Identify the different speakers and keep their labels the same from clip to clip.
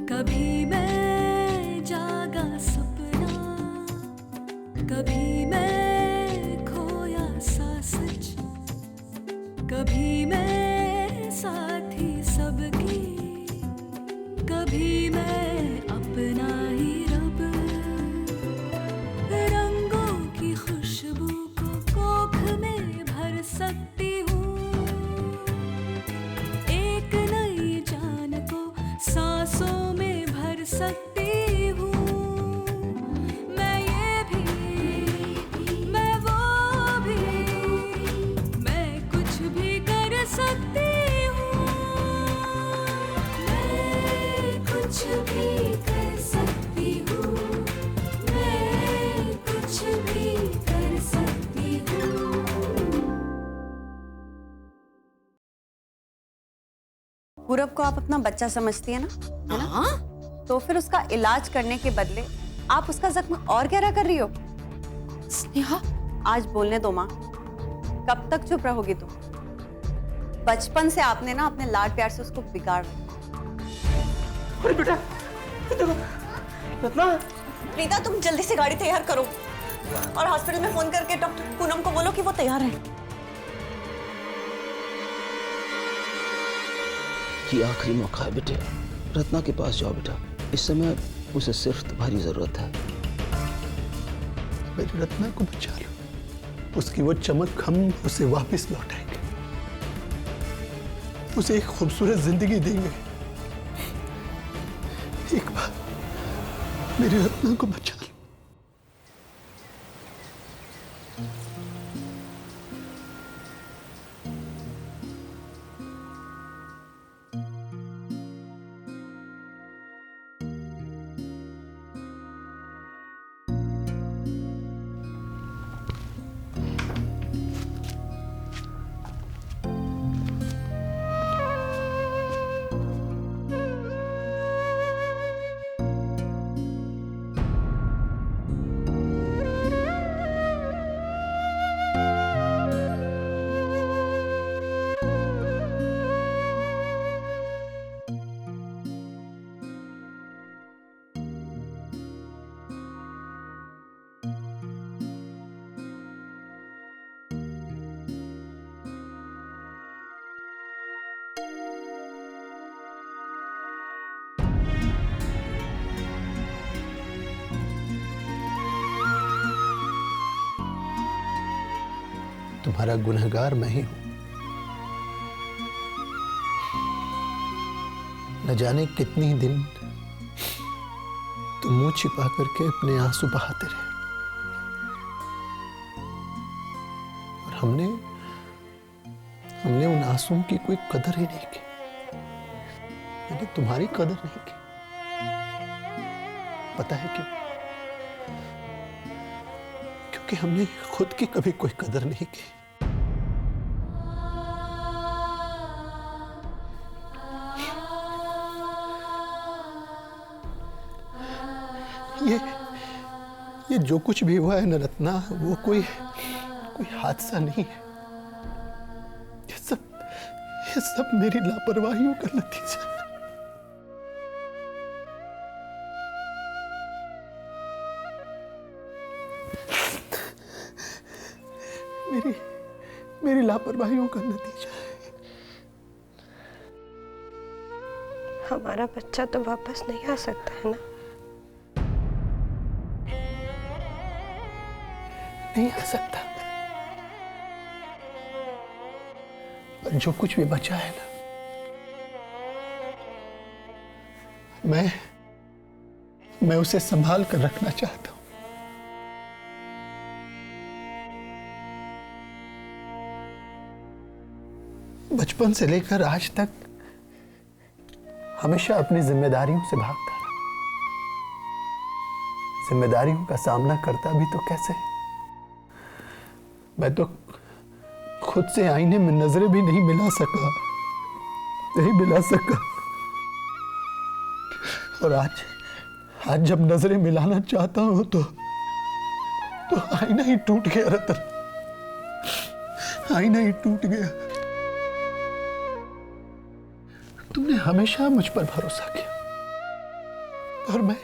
Speaker 1: कभी मैं जागा सपना, कभी मैं खोया सा सच, कभी मैं साथी सबकी, कभी मैं अपना ही रब। रंगों की खुशबू को कोख में भर सकती हूँ, एक नई जान को सांसों में भर सकती हूँ। मैं ये भी, मैं वो भी, मैं कुछ भी कर सकती हूँ। मैं कुछ भी कर सकती हूँ, मैं कुछ भी कर सकती हूँ।
Speaker 2: पूरब को आप अपना बच्चा समझती है ना, है ना?
Speaker 3: हाँ?
Speaker 2: तो फिर उसका इलाज करने के बदले आप उसका जख्म और गहरा कर रही हो।
Speaker 3: स्नेहा,
Speaker 2: आज बोलने दो माँ, कब तक चुप रहोगी तुम? बचपन से आपने ना अपने लाड प्यार से उसको बिगाड़ रखा।
Speaker 4: अरे बेटा, रत्ना,
Speaker 2: प्रीता, तुम जल्दी से गाड़ी तैयार करो और हॉस्पिटल में फोन करके डॉक्टर पूनम को बोलो कि वो तैयार है।
Speaker 5: ये आखिरी मौका है बेटे, रत्ना के पास जाओ बेटा। इस समय उसे सिर्फ तुम्हारी जरूरत है।
Speaker 4: मेरी रत्ना को बचा लो, उसकी वो चमक हम उसे वापस लौटाएंगे, उसे एक खूबसूरत जिंदगी देंगे। एक बार मेरी रत्ना को बचा लो। तुम्हारा गुनहगार मैं ही हूं। न जाने कितनी दिन तुम मुंह छिपा करके अपने आंसू बहाते रहे, और हमने उन आंसुओं की कोई कदर ही नहीं की। मैंने तुम्हारी कदर नहीं की। पता है क्यों? क्योंकि हमने खुद की कभी कोई कदर नहीं की। ये जो कुछ भी हुआ है न रत्ना, वो कोई हादसा नहीं है। ये सब मेरी लापरवाहियों का नतीजा है। मेरी लापरवाहियों का नतीजा है।
Speaker 6: हमारा बच्चा तो वापस नहीं आ सकता है ना?
Speaker 4: नहीं आ सकता। पर जो कुछ भी बचा है ना, मैं उसे संभाल कर रखना चाहता हूं। बचपन से लेकर आज तक हमेशा अपनी जिम्मेदारियों से भागता रहा। जिम्मेदारियों का सामना करता भी तो कैसे? मैं तो खुद से आईने में नजरें भी नहीं मिला सका। और आज जब नजरें मिलाना चाहता हूं तो आईना ही टूट गया रतन, आईना ही टूट गया। तुमने हमेशा मुझ पर भरोसा किया और मैं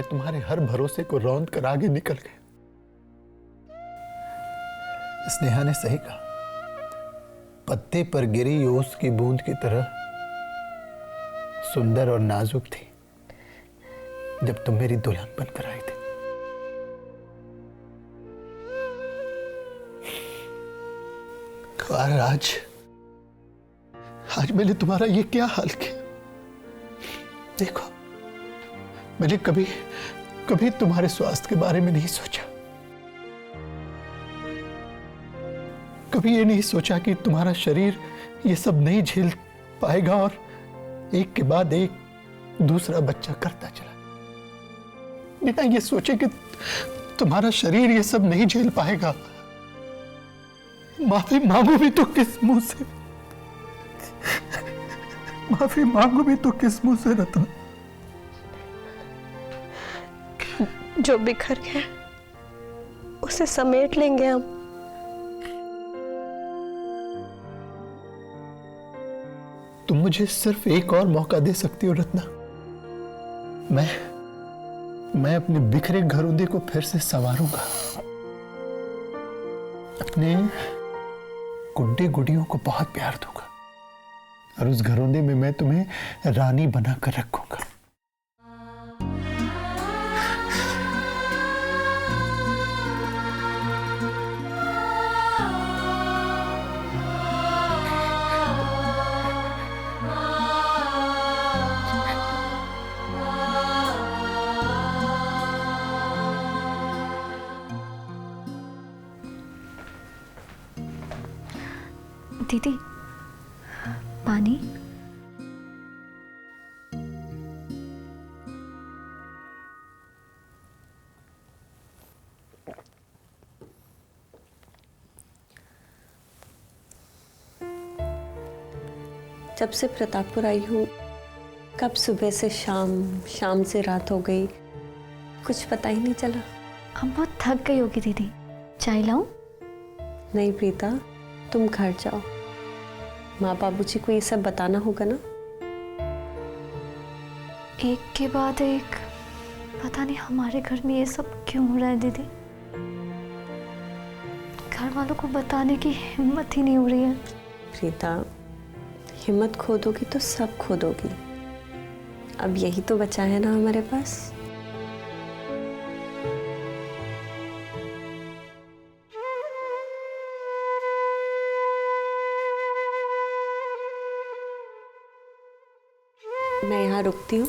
Speaker 4: तुम्हारे हर भरोसे को रौंद कर आगे निकल गया। स्नेहा ने सही कहा, पत्ते पर गिरी ओस की बूंद की तरह सुंदर और नाजुक थी जब तुम मेरी दुल्हन बनकर आई थी। और आज मैंने तुम्हारा ये क्या हाल किया। देखो, मैंने कभी तुम्हारे स्वास्थ्य के बारे में नहीं सोचा, कभी ये नहीं सोचा कि तुम्हारा शरीर ये सब नहीं झेल पाएगा और एक के बाद एक दूसरा बच्चा करता चला, बिना ये सोचे कि तुम्हारा शरीर ये सब नहीं झेल पाएगा। माफी मांगू भी तो किस मुंह से, माफी मांगू भी तो किस मुंह से रत्ना।
Speaker 6: जो बिखर गया उसे समेट लेंगे हम।
Speaker 4: तुम मुझे सिर्फ एक और मौका दे सकती हो रत्ना। मैं अपने बिखरे घरौंदे को फिर से संवारूंगा, अपने गुड्डे गुड़ियों को बहुत प्यार दूंगा और उस घरौंदे में मैं तुम्हें रानी बनाकर रखूंगा।
Speaker 3: दीदी, पानी?
Speaker 2: जब से प्रतापपुर आई हूँ, कब सुबह से शाम, शाम से रात हो गई, कुछ पता ही नहीं चला।
Speaker 3: अब बहुत थक गई होगी दीदी, चाय लाऊं?
Speaker 2: नहीं प्रीता, तुम घर जाओ, माँ बाबूजी को ये सब बताना होगा ना।
Speaker 3: एक के बाद एक, पता नहीं हमारे घर में ये सब क्यों हो रहा है दीदी। घर वालों को बताने की हिम्मत ही नहीं हो रही है।
Speaker 2: प्रीता, हिम्मत खो दोगी तो सब खो दोगी। अब यही तो बचा है ना हमारे पास। मैं यहाँ रुकती हूँ,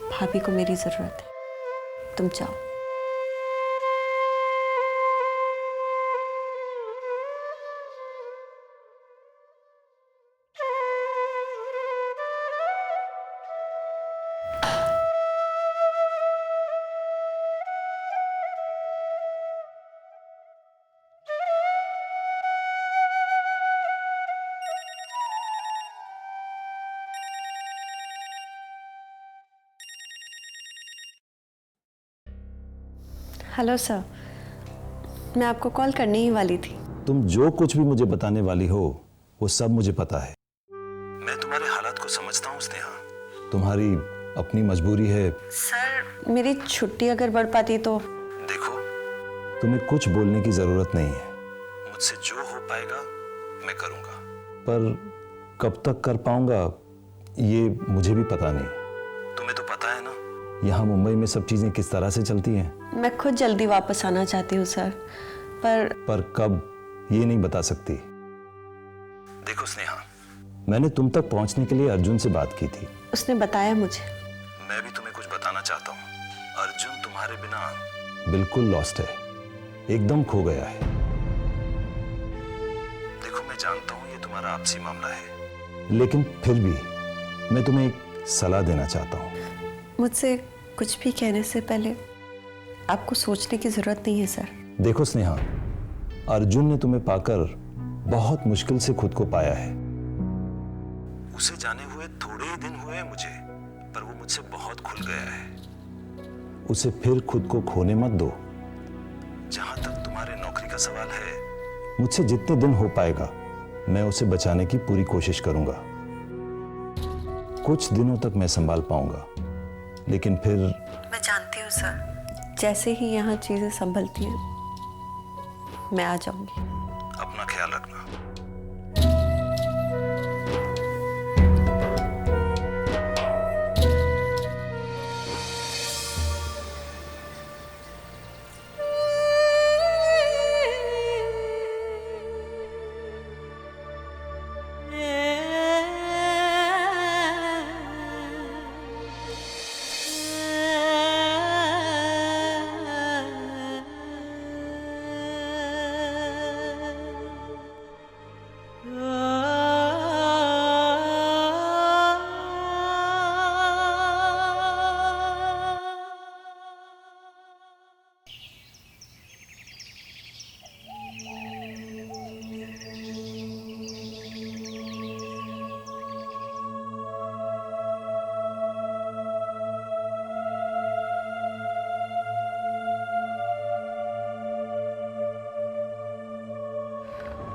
Speaker 2: भाभी को मेरी जरूरत है, तुम जाओ। हेलो सर, मैं आपको कॉल करने ही वाली थी।
Speaker 5: तुम जो कुछ भी मुझे बताने वाली हो वो सब मुझे पता है। मैं तुम्हारे हालात को समझता हूँ स्नेहा, तुम्हारी अपनी मजबूरी है।
Speaker 2: सर, मेरी छुट्टी अगर बढ़ पाती तो।
Speaker 5: देखो, तुम्हें कुछ बोलने की जरूरत नहीं है, मुझसे जो हो पाएगा मैं करूँगा, पर कब तक कर पाऊंगा ये मुझे भी पता नहीं। तुम्हें तो पता है ना यहाँ मुंबई में सब चीजें किस तरह से चलती हैं।
Speaker 2: मैं खुद जल्दी वापस आना चाहती हूँ सर, पर
Speaker 5: कब ये नहीं बता सकती। देखो स्नेहा, मैंने तुम तक पहुंचने के लिए अर्जुन से बात की थी।
Speaker 2: उसने बताया मुझे।
Speaker 5: मैं भी तुम्हें कुछ बताना चाहता हूँ। अर्जुन तुम्हारे बिना बिल्कुल लॉस्ट है, एकदम खो गया है। देखो, मैं जानता हूँ ये तुम्हारा आपसी मामला है, लेकिन फिर भी मैं तुम्हें एक सलाह देना चाहता हूँ।
Speaker 2: मुझसे कुछ भी कहने से पहले आपको सोचने की जरूरत नहीं है सर।
Speaker 5: देखो स्नेहा, अर्जुन ने तुम्हें पाकर बहुत मुश्किल से खुद को पाया है। उसे जाने हुए थोड़े ही दिन हुए मुझे, पर वो मुझसे बहुत खुल गया है। उसे फिर खुद को खोने मत दो। जहां तक तुम्हारे नौकरी का सवाल है, मुझसे जितने दिन हो पाएगा मैं उसे बचाने की पूरी कोशिश करूंगा। कुछ दिनों तक मैं संभाल पाऊंगा, लेकिन फिर
Speaker 2: मैं जानती हूँ सर, जैसे ही यहाँ चीजें संभलती हैं मैं आ जाऊंगी।
Speaker 5: अपना ख्याल रखना।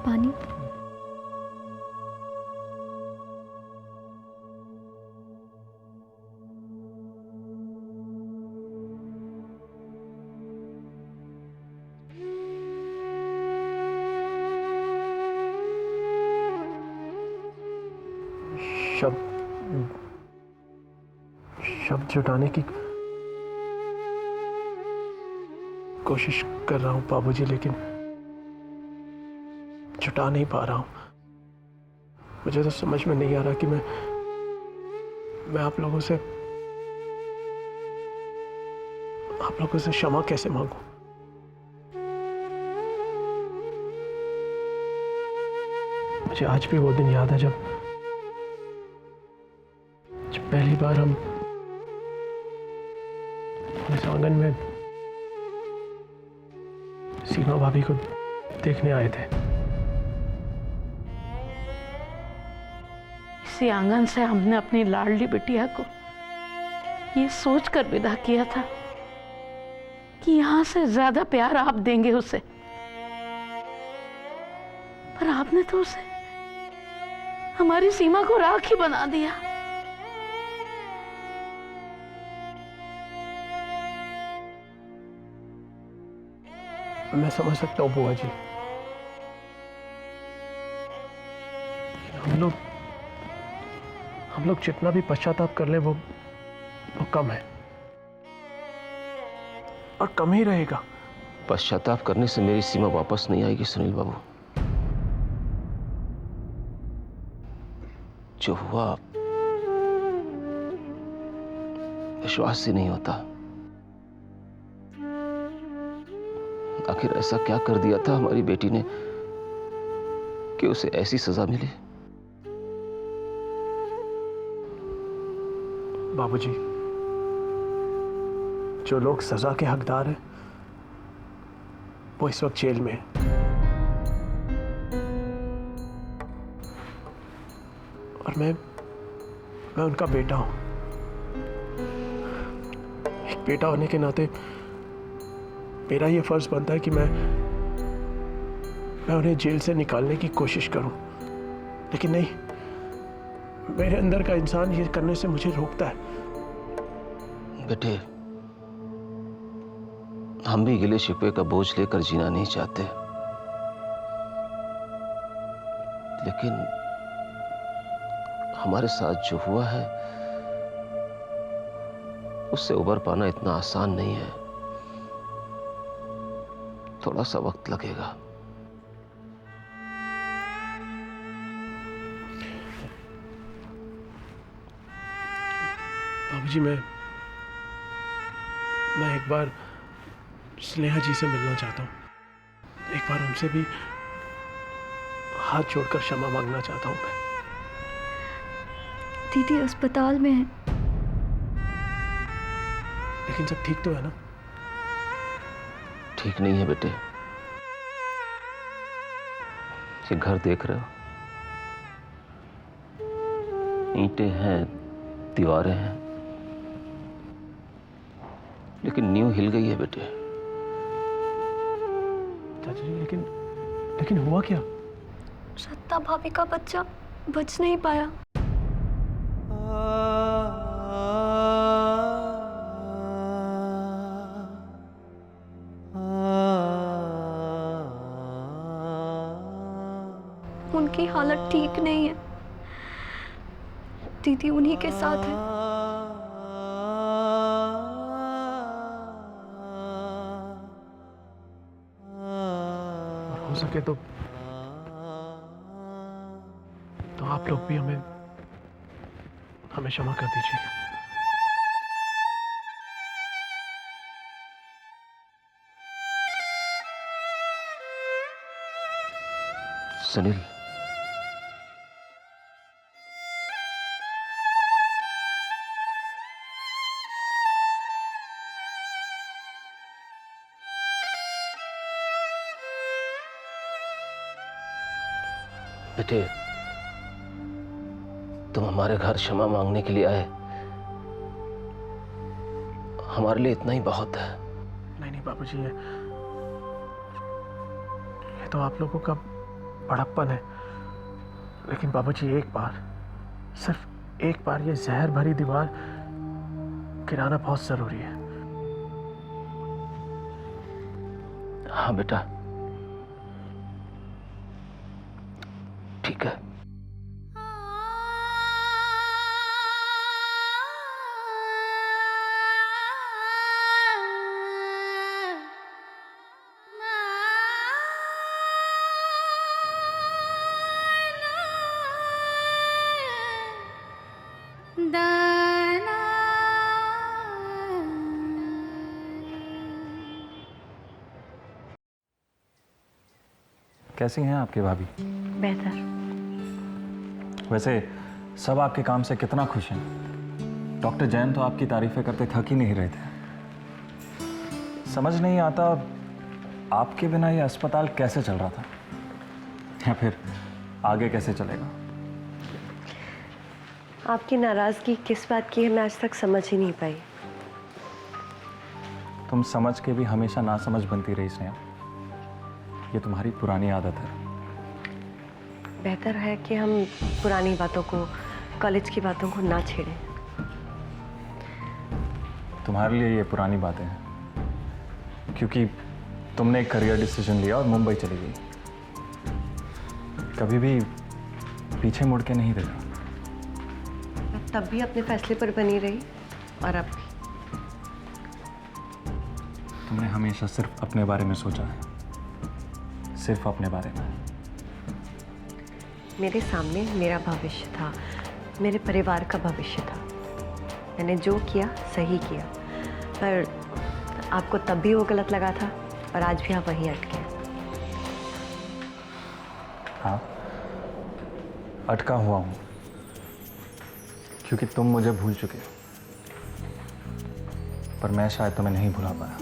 Speaker 3: पानी।
Speaker 7: शब्द जुटाने की कोशिश कर रहा हूं बाबूजी, लेकिन जुटा नहीं पा रहा हूं। मुझे तो समझ में नहीं आ रहा कि मैं आप लोगों से क्षमा कैसे मांगूं। मुझे आज भी वो दिन याद है जब पहली बार हम इस आंगन में सीमा भाभी को देखने आए थे।
Speaker 8: इसी आंगन से हमने अपनी लाडली बिटिया को ये सोचकर विदा किया था कि यहां से ज्यादा प्यार आप देंगे उसे, पर आपने तो उसे हमारी सीमा को राख ही बना दिया।
Speaker 7: मैं समझ सकता हूँ बुआ जी, हम लोग जितना भी पश्चाताप कर ले वो कम है और कम ही रहेगा।
Speaker 9: पश्चाताप करने से मेरी सीमा वापस नहीं आएगी सुनील बाबू। जो हुआ विश्वास ही नहीं होता। आखिर ऐसा क्या कर दिया था हमारी बेटी ने कि उसे ऐसी सजा मिली?
Speaker 7: बाबूजी, जो लोग सजा के हकदार हैं वो इस वक्त जेल में हैं। और मैं उनका बेटा हूं। एक बेटा होने के नाते मेरा ये फर्ज बनता है कि मैं उन्हें जेल से निकालने की कोशिश करूं, लेकिन नहीं, मेरे अंदर का इंसान ये करने से मुझे रोकता है।
Speaker 9: बेटे, हम भी गिले शिकवे का बोझ लेकर जीना नहीं चाहते, लेकिन हमारे साथ जो हुआ है उससे उबर पाना इतना आसान नहीं है। थोड़ा सा वक्त लगेगा।
Speaker 7: बाबूजी, मैं एक बार स्नेहा जी से मिलना चाहता हूँ। एक बार उनसे भी हाथ जोड़कर क्षमा मांगना चाहता हूँ मैं।
Speaker 3: दीदी अस्पताल में है।
Speaker 7: लेकिन सब ठीक तो है ना?
Speaker 9: ठीक नहीं है बेटे। ये घर देख रहे हो, ईंटें हैं, दीवारें हैं, लेकिन नींव हिल गई है बेटे।
Speaker 7: चाचा जी, लेकिन हुआ क्या?
Speaker 3: सत्ता भाभी का बच्चा बच नहीं पाया। उनकी हालत ठीक नहीं है। दीदी उन्हीं के साथ है।
Speaker 7: और हो सके तो आप लोग भी हमें क्षमा कर दीजिएगा।
Speaker 9: सुनील, बेटे, तुम हमारे घर क्षमा मांगने के लिए आए, हमारे लिए इतना ही बहुत है।
Speaker 7: नहीं बाबूजी, ये तो आप लोगों का बड़प्पन है, लेकिन बाबूजी एक बार, सिर्फ एक बार ये जहर भरी दीवार गिराना बहुत जरूरी है।
Speaker 9: हाँ बेटा, ठीक है।
Speaker 10: कैसी हैं आपकी भाभी?
Speaker 6: बेहतर।
Speaker 10: वैसे सब आपके काम से कितना खुश हैं। डॉक्टर जैन तो आपकी तारीफें करते थक ही नहीं रहे थे। समझ नहीं आता आपके बिना ये अस्पताल कैसे चल रहा था, या फिर आगे कैसे चलेगा।
Speaker 6: आपकी नाराजगी किस बात की है मैं आज तक समझ ही नहीं पाई।
Speaker 10: तुम समझ के भी हमेशा नासमझ बनती रही स्नेहा, ये तुम्हारी पुरानी आदत है।
Speaker 6: बेहतर है कि हम पुरानी बातों को, कॉलेज की बातों को ना छेड़ें।
Speaker 10: तुम्हारे लिए ये पुरानी बातें हैं, क्योंकि तुमने एक करियर डिसीजन लिया और मुंबई चली गई। कभी भी पीछे मुड़ के नहीं देखा।
Speaker 6: मैं तब भी अपने फैसले पर बनी रही और अब भी।
Speaker 10: तुमने हमेशा सिर्फ अपने बारे में सोचा है, सिर्फ अपने बारे में।
Speaker 6: मेरे सामने मेरा भविष्य था, मेरे परिवार का भविष्य था। मैंने जो किया सही किया, पर आपको तब भी वो गलत लगा था और आज भी आप वहीं अटके।
Speaker 10: हाँ, अटका हुआ हूं, क्योंकि तुम मुझे भूल चुके हो, पर मैं शायद तुम्हें नहीं भुला पाया।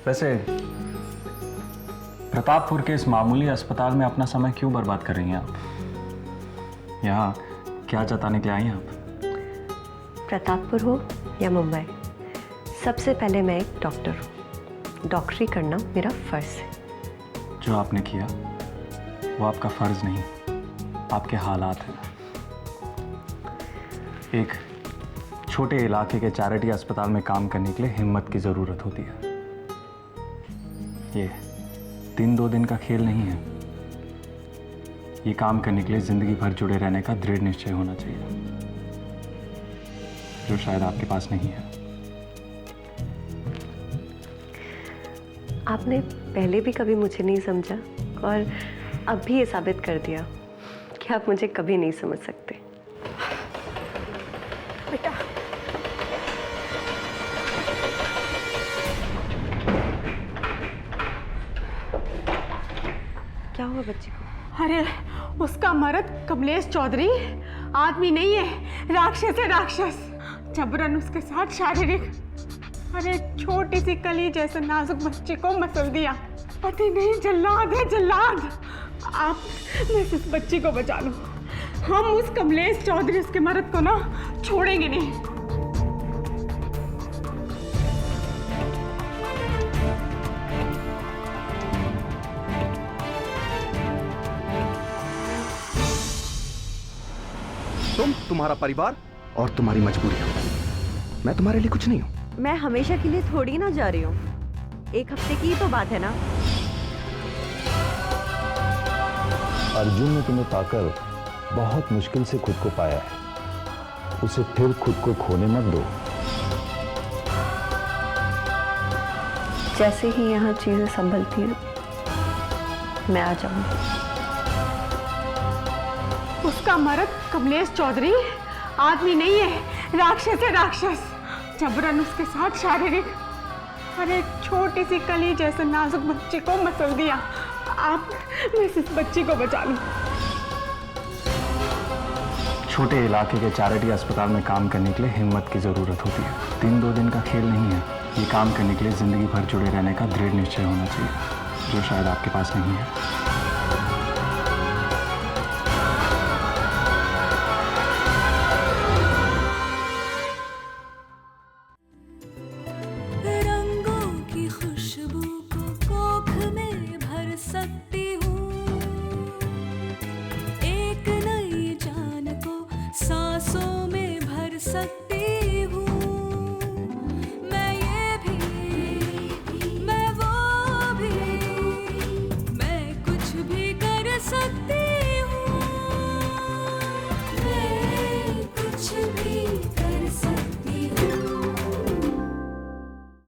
Speaker 10: वैसे प्रतापपुर के इस मामूली अस्पताल में अपना समय क्यों बर्बाद कर रही हैं आप? यहाँ क्या जताने के लिए आई हैं आप?
Speaker 6: प्रतापपुर हो या मुंबई, सबसे पहले मैं एक डॉक्टर हूँ। डॉक्टरी करना मेरा फर्ज है।
Speaker 10: जो आपने किया वो आपका फर्ज नहीं, आपके हालात हैं। एक छोटे इलाके के चैरिटी अस्पताल में काम करने के लिए हिम्मत की ज़रूरत होती है। ये 3-2 दिन का खेल नहीं है। ये काम करने के लिए जिंदगी भर जुड़े रहने का दृढ़ निश्चय होना चाहिए, जो शायद आपके पास नहीं है।
Speaker 6: आपने पहले भी कभी मुझे नहीं समझा और अब भी ये साबित कर दिया कि आप मुझे कभी नहीं समझ सकते। बेटा, क्या हुआ बच्चे को?
Speaker 11: अरे उसका मर्द कमलेश चौधरी आदमी नहीं है, राक्षस है, राक्षस। जबरन उसके साथ शारीरिक, अरे छोटी सी कली जैसे नाजुक बच्चे को मसल दिया। पति नहीं, जल्लाद है, जल्लाद। आप बस इस बच्ची को बचा लो। हम उस कमलेश चौधरी, उसके मर्द को ना छोड़ेंगे नहीं।
Speaker 12: तुम्हारा परिवार और तुम्हारी मजबूरी हो। मैं तुम्हारे लिए कुछ नहीं हूं।
Speaker 6: मैं हमेशा के लिए थोड़ी ना जा रही हूँ, एक हफ्ते की ही तो बात है ना।
Speaker 5: अर्जुन ने तुम्हें पाकर बहुत मुश्किल से खुद को पाया है, उसे फिर खुद को खोने मत दो।
Speaker 6: जैसे ही यहाँ चीजें संभलती हैं मैं आ जाऊंगी।
Speaker 11: उसका मर्द कमलेश चौधरी आदमी नहीं है, राक्षस है, राक्षस। जबरन उसके साथ शारीरिक, अरे छोटी सी कली जैसे नाजुक बच्चे को मसल दिया। आप बस इस बच्ची को बचा लो।
Speaker 10: छोटे इलाके के चैरिटी अस्पताल में काम करने के लिए हिम्मत की जरूरत होती है। 3-2 दिन का खेल नहीं है। ये काम करने के लिए जिंदगी भर जुड़े रहने का दृढ़ निश्चय होना चाहिए, जो शायद आपके पास नहीं है।